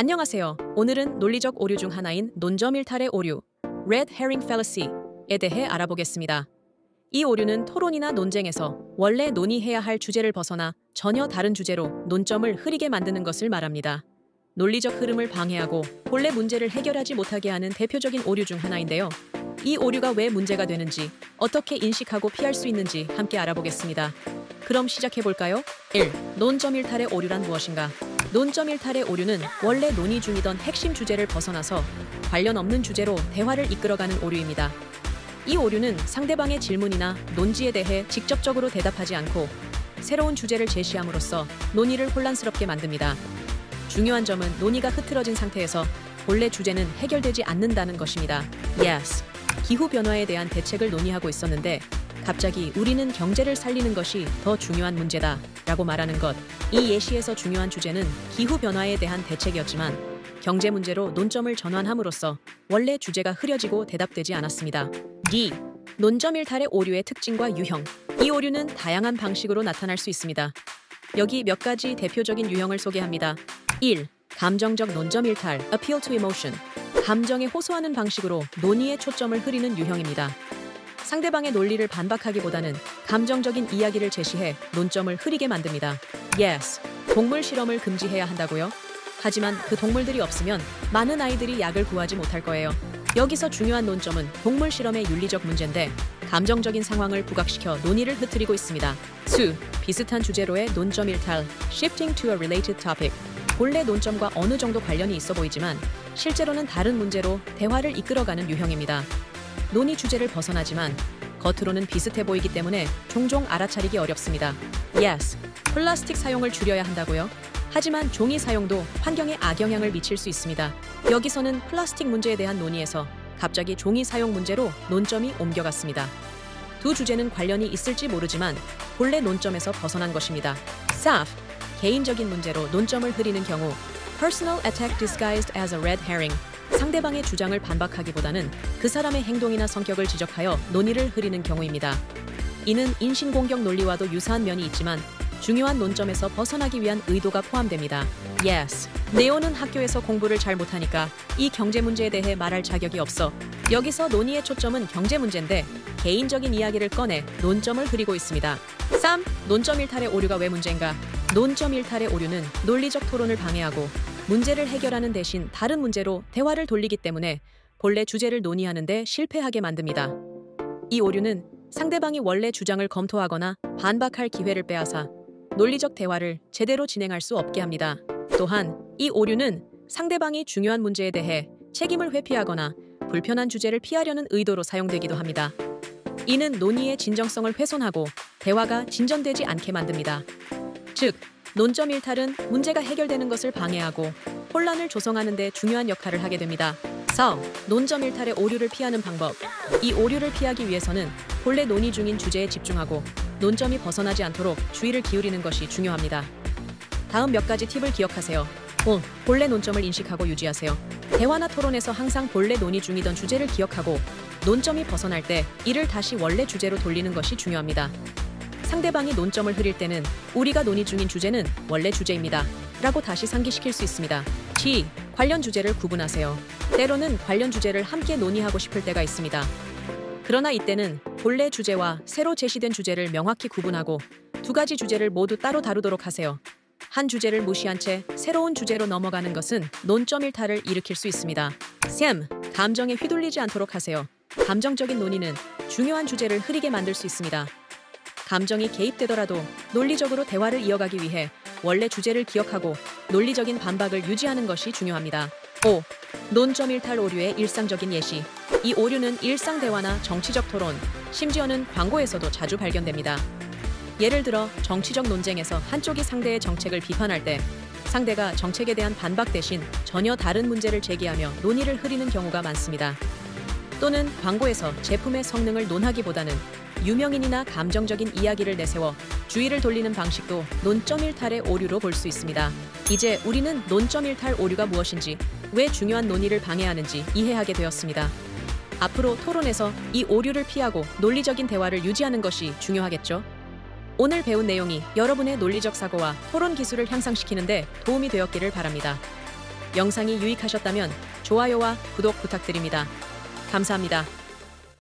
안녕하세요. 오늘은 논리적 오류 중 하나인 논점 일탈의 오류, Red Herring Fallacy에 대해 알아보겠습니다. 이 오류는 토론이나 논쟁에서 원래 논의해야 할 주제를 벗어나 전혀 다른 주제로 논점을 흐리게 만드는 것을 말합니다. 논리적 흐름을 방해하고 본래 문제를 해결하지 못하게 하는 대표적인 오류 중 하나인데요. 이 오류가 왜 문제가 되는지, 어떻게 인식하고 피할 수 있는지 함께 알아보겠습니다. 그럼 시작해볼까요? 1. 논점 일탈의 오류란 무엇인가? 논점 일탈의 오류는 원래 논의 중이던 핵심 주제를 벗어나서 관련 없는 주제로 대화를 이끌어가는 오류입니다. 이 오류는 상대방의 질문이나 논지에 대해 직접적으로 대답하지 않고 새로운 주제를 제시함으로써 논의를 혼란스럽게 만듭니다. 중요한 점은 논의가 흐트러진 상태에서 본래 주제는 해결되지 않는다는 것입니다. Yes. 기후변화에 대한 대책을 논의하고 있었는데 갑자기 우리는 경제를 살리는 것이 더 중요한 문제다 라고 말하는 것. 이 예시에서 중요한 주제는 기후변화에 대한 대책이었지만 경제 문제로 논점을 전환함으로써 원래 주제가 흐려지고 대답되지 않았습니다. D. 논점 일탈의 오류의 특징과 유형. 이 오류는 다양한 방식으로 나타날 수 있습니다. 여기 몇 가지 대표적인 유형을 소개합니다. 1. 감정적 논점 일탈, appeal to emotion. 감정에 호소하는 방식으로 논의의 초점을 흐리는 유형입니다. 상대방의 논리를 반박하기보다는 감정적인 이야기를 제시해 논점을 흐리게 만듭니다. Yes. 동물 실험을 금지해야 한다고요? 하지만 그 동물들이 없으면 많은 아이들이 약을 구하지 못할 거예요. 여기서 중요한 논점은 동물 실험의 윤리적 문제인데 감정적인 상황을 부각시켜 논의를 흐트리고 있습니다. 2. 비슷한 주제로의 논점 일탈, shifting to a related topic. 본래 논점과 어느 정도 관련이 있어 보이지만 실제로는 다른 문제로 대화를 이끌어가는 유형입니다. 논의 주제를 벗어나지만 겉으로는 비슷해 보이기 때문에 종종 알아차리기 어렵습니다. Yes. 플라스틱 사용을 줄여야 한다고요? 하지만 종이 사용도 환경에 악영향을 미칠 수 있습니다. 여기서는 플라스틱 문제에 대한 논의에서 갑자기 종이 사용 문제로 논점이 옮겨갔습니다. 두 주제는 관련이 있을지 모르지만 본래 논점에서 벗어난 것입니다. 4. 개인적인 문제로 논점을 흐리는 경우 Personal attack disguised as a red herring. 상대방의 주장을 반박하기보다는 그 사람의 행동이나 성격을 지적하여 논의를 흐리는 경우입니다. 이는 인신공격 논리와도 유사한 면이 있지만 중요한 논점에서 벗어나기 위한 의도가 포함됩니다. Yes. 네오는 학교에서 공부를 잘 못하니까 이 경제 문제에 대해 말할 자격이 없어. 여기서 논의의 초점은 경제 문제인데 개인적인 이야기를 꺼내 논점을 흐리고 있습니다. 3. 논점 일탈의 오류가 왜 문제인가? 논점 일탈의 오류는 논리적 토론을 방해하고 문제를 해결하는 대신 다른 문제로 대화를 돌리기 때문에 본래 주제를 논의하는 데 실패하게 만듭니다. 이 오류는 상대방이 원래 주장을 검토하거나 반박할 기회를 빼앗아 논리적 대화를 제대로 진행할 수 없게 합니다. 또한 이 오류는 상대방이 중요한 문제에 대해 책임을 회피하거나 불편한 주제를 피하려는 의도로 사용되기도 합니다. 이는 논의의 진정성을 훼손하고 대화가 진전되지 않게 만듭니다. 즉, 논점 일탈은 문제가 해결되는 것을 방해하고 혼란을 조성하는 데 중요한 역할을 하게 됩니다. 4. 논점 일탈의 오류를 피하는 방법. 이 오류를 피하기 위해서는 본래 논의 중인 주제에 집중하고 논점이 벗어나지 않도록 주의를 기울이는 것이 중요합니다. 다음 몇 가지 팁을 기억하세요. 5. 본래 논점을 인식하고 유지하세요. 대화나 토론에서 항상 본래 논의 중이던 주제를 기억하고 논점이 벗어날 때 이를 다시 원래 주제로 돌리는 것이 중요합니다. 상대방이 논점을 흐릴 때는 우리가 논의 중인 주제는 원래 주제입니다 라고 다시 상기시킬 수 있습니다. G. 관련 주제를 구분하세요. 때로는 관련 주제를 함께 논의하고 싶을 때가 있습니다. 그러나 이때는 본래 주제와 새로 제시된 주제를 명확히 구분하고 두 가지 주제를 모두 따로 다루도록 하세요. 한 주제를 무시한 채 새로운 주제로 넘어가는 것은 논점 일탈을 일으킬 수 있습니다. 3. 감정에 휘둘리지 않도록 하세요. 감정적인 논의는 중요한 주제를 흐리게 만들 수 있습니다. 감정이 개입되더라도 논리적으로 대화를 이어가기 위해 원래 주제를 기억하고 논리적인 반박을 유지하는 것이 중요합니다. 5. 논점 일탈 오류의 일상적인 예시. 이 오류는 일상 대화나 정치적 토론, 심지어는 광고에서도 자주 발견됩니다. 예를 들어 정치적 논쟁에서 한쪽이 상대의 정책을 비판할 때 상대가 정책에 대한 반박 대신 전혀 다른 문제를 제기하며 논의를 흐리는 경우가 많습니다. 또는 광고에서 제품의 성능을 논하기보다는 유명인이나 감정적인 이야기를 내세워 주의를 돌리는 방식도 논점 일탈의 오류로 볼 수 있습니다. 이제 우리는 논점 일탈 오류가 무엇인지, 왜 중요한 논의를 방해하는지 이해하게 되었습니다. 앞으로 토론에서 이 오류를 피하고 논리적인 대화를 유지하는 것이 중요하겠죠? 오늘 배운 내용이 여러분의 논리적 사고와 토론 기술을 향상시키는 데 도움이 되었기를 바랍니다. 영상이 유익하셨다면 좋아요와 구독 부탁드립니다. 감사합니다.